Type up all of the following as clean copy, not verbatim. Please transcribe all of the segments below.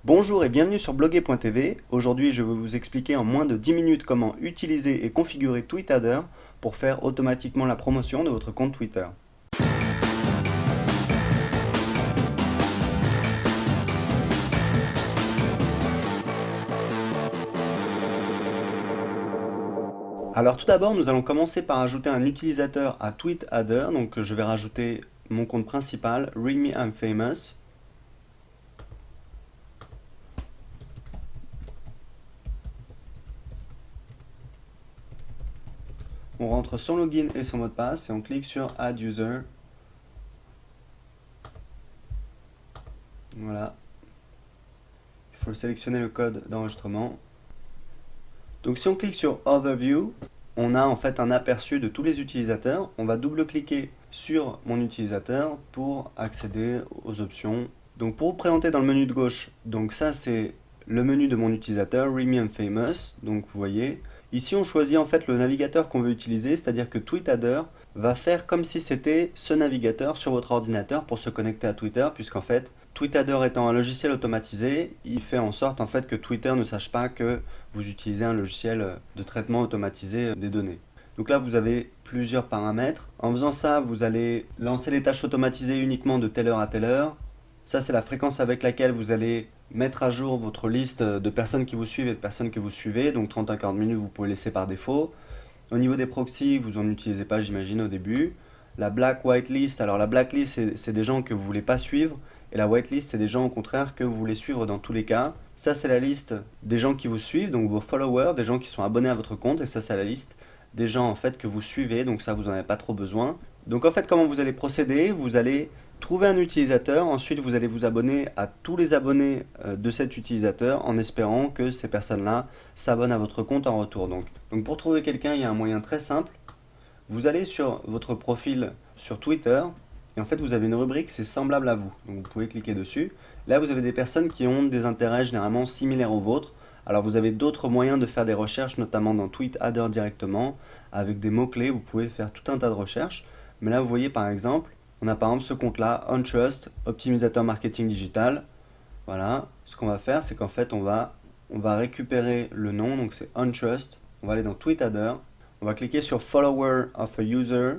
Bonjour et bienvenue sur bloguer.tv. Aujourd'hui, je vais vous expliquer en moins de 10 minutes comment utiliser et configurer TweetAdder pour faire automatiquement la promotion de votre compte Twitter. Alors tout d'abord, nous allons commencer par ajouter un utilisateur à TweetAdder. Donc je vais rajouter mon compte principal, ReadMe I'm Famous. On rentre son login et son mot de passe et on clique sur Add User. Voilà. Il faut sélectionner le code d'enregistrement. Donc si on clique sur Overview, on a en fait un aperçu de tous les utilisateurs. On va double-cliquer sur mon utilisateur pour accéder aux options. Donc pour vous présenter dans le menu de gauche, donc ça c'est le menu de mon utilisateur, ReadMe I'm Famous. Donc vous voyez, ici on choisit en fait le navigateur qu'on veut utiliser, c'est-à-dire que TweetAdder va faire comme si c'était ce navigateur sur votre ordinateur pour se connecter à Twitter, puisqu'en fait, TweetAdder étant un logiciel automatisé, il fait en sorte en fait que Twitter ne sache pas que vous utilisez un logiciel de traitement automatisé des données. Donc là, vous avez plusieurs paramètres. En faisant ça, vous allez lancer les tâches automatisées uniquement de telle heure à telle heure. Ça, c'est la fréquence avec laquelle vous allez mettre à jour votre liste de personnes qui vous suivent et de personnes que vous suivez. Donc 30 à 40 minutes, vous pouvez laisser par défaut. Au niveau des proxys, vous n'en utilisez pas, j'imagine, au début. La black whitelist, alors la blacklist, c'est des gens que vous ne voulez pas suivre. Et la whitelist, c'est des gens au contraire que vous voulez suivre dans tous les cas. Ça, c'est la liste des gens qui vous suivent, donc vos followers, des gens qui sont abonnés à votre compte. Et ça, c'est la liste des gens en fait que vous suivez, donc ça, vous n'en avez pas trop besoin. Donc en fait, comment vous allez procéder? Vous allez trouver un utilisateur, ensuite vous allez vous abonner à tous les abonnés de cet utilisateur en espérant que ces personnes-là s'abonnent à votre compte en retour. Donc pour trouver quelqu'un, il y a un moyen très simple. Vous allez sur votre profil sur Twitter et en fait vous avez une rubrique, c'est semblable à vous. Donc vous pouvez cliquer dessus. Là vous avez des personnes qui ont des intérêts généralement similaires aux vôtres. Alors vous avez d'autres moyens de faire des recherches, notamment dans TweetAdder directement. Avec des mots-clés, vous pouvez faire tout un tas de recherches. Mais là vous voyez par exemple, on a par exemple ce compte-là, OnTrust, optimisateur marketing digital. Voilà, ce qu'on va faire, c'est qu'en fait on va récupérer le nom, donc c'est OnTrust. On va aller dans TweetAdder. On va cliquer sur Follower of a User.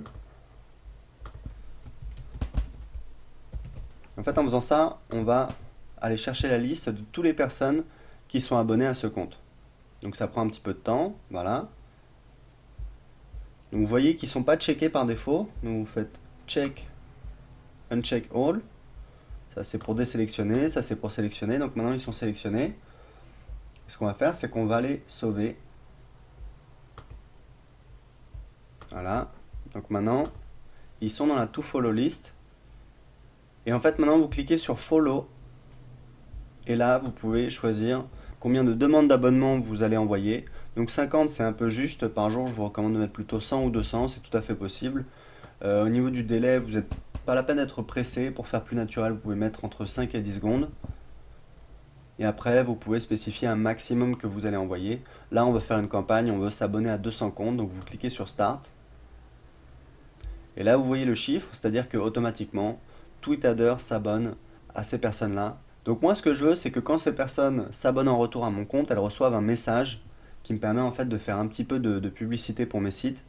En fait, en faisant ça, on va aller chercher la liste de toutes les personnes qui sont abonnées à ce compte. Donc ça prend un petit peu de temps, voilà. Donc vous voyez qu'ils ne sont pas checkés par défaut. Donc vous faites check, uncheck all. Ça c'est pour désélectionner, ça c'est pour sélectionner. Donc maintenant ils sont sélectionnés. Ce qu'on va faire, c'est qu'on va les sauver. Voilà. Donc maintenant, ils sont dans la to follow list. Et en fait, maintenant, vous cliquez sur follow. Et là, vous pouvez choisir combien de demandes d'abonnement vous allez envoyer. Donc 50, c'est un peu juste. Par jour, je vous recommande de mettre plutôt 100 ou 200. C'est tout à fait possible. Au niveau du délai, vous n'êtes pas la peine d'être pressé. Pour faire plus naturel, vous pouvez mettre entre 5 et 10 secondes. Et après, vous pouvez spécifier un maximum que vous allez envoyer. Là, on veut faire une campagne. On veut s'abonner à 200 comptes. Donc vous cliquez sur Start. Et là, vous voyez le chiffre, c'est-à-dire que automatiquement, TweetAdder s'abonne à ces personnes-là. Donc moi, ce que je veux, c'est que quand ces personnes s'abonnent en retour à mon compte, elles reçoivent un message qui me permet en fait de faire un petit peu de publicité pour mes sites.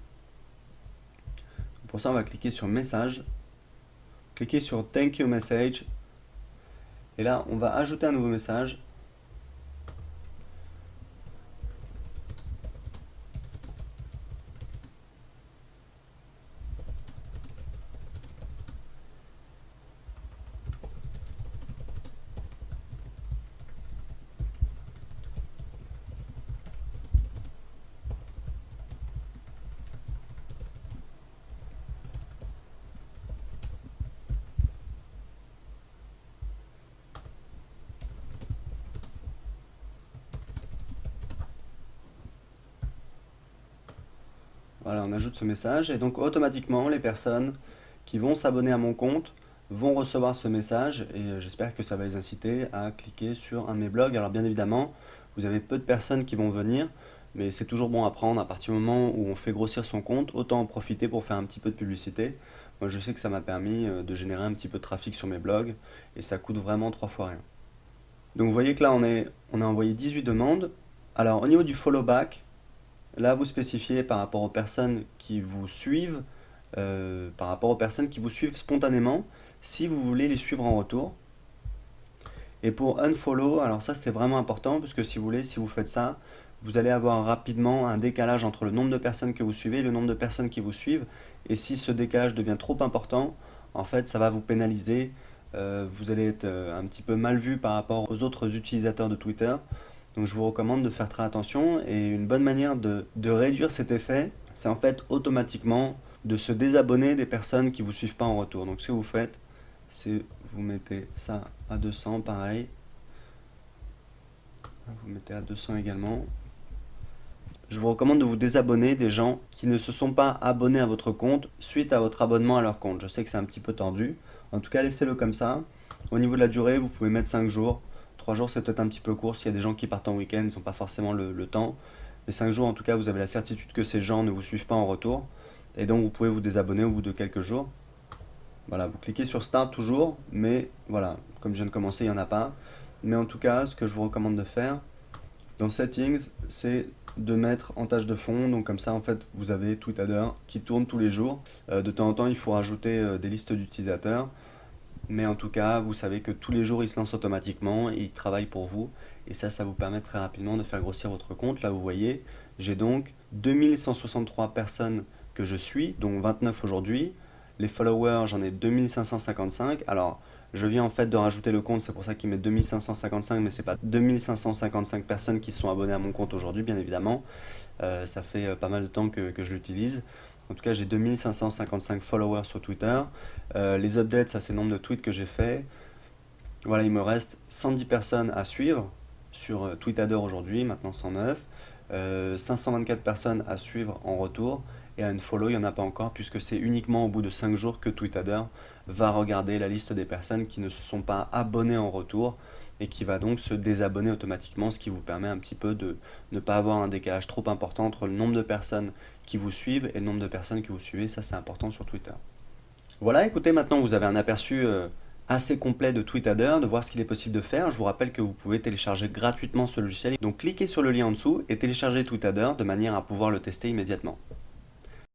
Pour ça, on va cliquer sur Message, cliquer sur Thank you Message, et là, on va ajouter un nouveau message. Voilà, on ajoute ce message et donc automatiquement les personnes qui vont s'abonner à mon compte vont recevoir ce message et j'espère que ça va les inciter à cliquer sur un de mes blogs. Alors bien évidemment, vous avez peu de personnes qui vont venir, mais c'est toujours bon à prendre à partir du moment où on fait grossir son compte, autant en profiter pour faire un petit peu de publicité. Moi je sais que ça m'a permis de générer un petit peu de trafic sur mes blogs et ça coûte vraiment 3 fois rien. Donc vous voyez que là on a envoyé 18 demandes. Alors au niveau du follow back, là vous spécifiez par rapport aux personnes qui vous suivent, par rapport aux personnes qui vous suivent spontanément, si vous voulez les suivre en retour. Et pour unfollow, alors ça c'est vraiment important, parce que si vous voulez, si vous faites ça, vous allez avoir rapidement un décalage entre le nombre de personnes que vous suivez et le nombre de personnes qui vous suivent. Et si ce décalage devient trop important, en fait ça va vous pénaliser. Vous allez être un petit peu mal vu par rapport aux autres utilisateurs de Twitter. Donc je vous recommande de faire très attention. Et une bonne manière de réduire cet effet, c'est en fait automatiquement de se désabonner des personnes qui ne vous suivent pas en retour. Donc ce que vous faites, c'est vous mettez ça à 200, pareil. Vous mettez à 200 également. Je vous recommande de vous désabonner des gens qui ne se sont pas abonnés à votre compte suite à votre abonnement à leur compte. Je sais que c'est un petit peu tordu. En tout cas, laissez-le comme ça. Au niveau de la durée, vous pouvez mettre 5 jours. 3 jours, c'est peut-être un petit peu court. S'il y a des gens qui partent en week-end, ils n'ont pas forcément le temps. Mais 5 jours, en tout cas, vous avez la certitude que ces gens ne vous suivent pas en retour. Et donc, vous pouvez vous désabonner au bout de quelques jours. Voilà, vous cliquez sur Start toujours, mais voilà, comme je viens de commencer, il n'y en a pas. Mais en tout cas, ce que je vous recommande de faire dans Settings, c'est de mettre en tâche de fond. Donc comme ça, en fait, vous avez TweetAdder qui tourne tous les jours. De temps en temps, il faut rajouter des listes d'utilisateurs. Mais en tout cas, vous savez que tous les jours, il se lance automatiquement et il travaille pour vous. Et ça vous permet très rapidement de faire grossir votre compte. Là, vous voyez, j'ai donc 2163 personnes que je suis, dont 29 aujourd'hui. Les followers, j'en ai 2555. Alors, je viens en fait de rajouter le compte, c'est pour ça qu'il met 2555, mais c'est pas 2555 personnes qui sont abonnées à mon compte aujourd'hui, bien évidemment. Ça fait pas mal de temps que je l'utilise. En tout cas, j'ai 2555 followers sur Twitter. Les updates, ça c'est le nombre de tweets que j'ai fait. Voilà, il me reste 110 personnes à suivre sur TweetAdder aujourd'hui, maintenant 109. 524 personnes à suivre en retour. Et à unfollow, il n'y en a pas encore, puisque c'est uniquement au bout de 5 jours que TweetAdder va regarder la liste des personnes qui ne se sont pas abonnées en retour et qui va donc se désabonner automatiquement, ce qui vous permet un petit peu de ne pas avoir un décalage trop important entre le nombre de personnes qui vous suivent et le nombre de personnes que vous suivez. Ça, c'est important sur Twitter. Voilà, écoutez, maintenant vous avez un aperçu assez complet de TweetAdder, de voir ce qu'il est possible de faire. Je vous rappelle que vous pouvez télécharger gratuitement ce logiciel. Donc cliquez sur le lien en dessous et téléchargez TweetAdder de manière à pouvoir le tester immédiatement.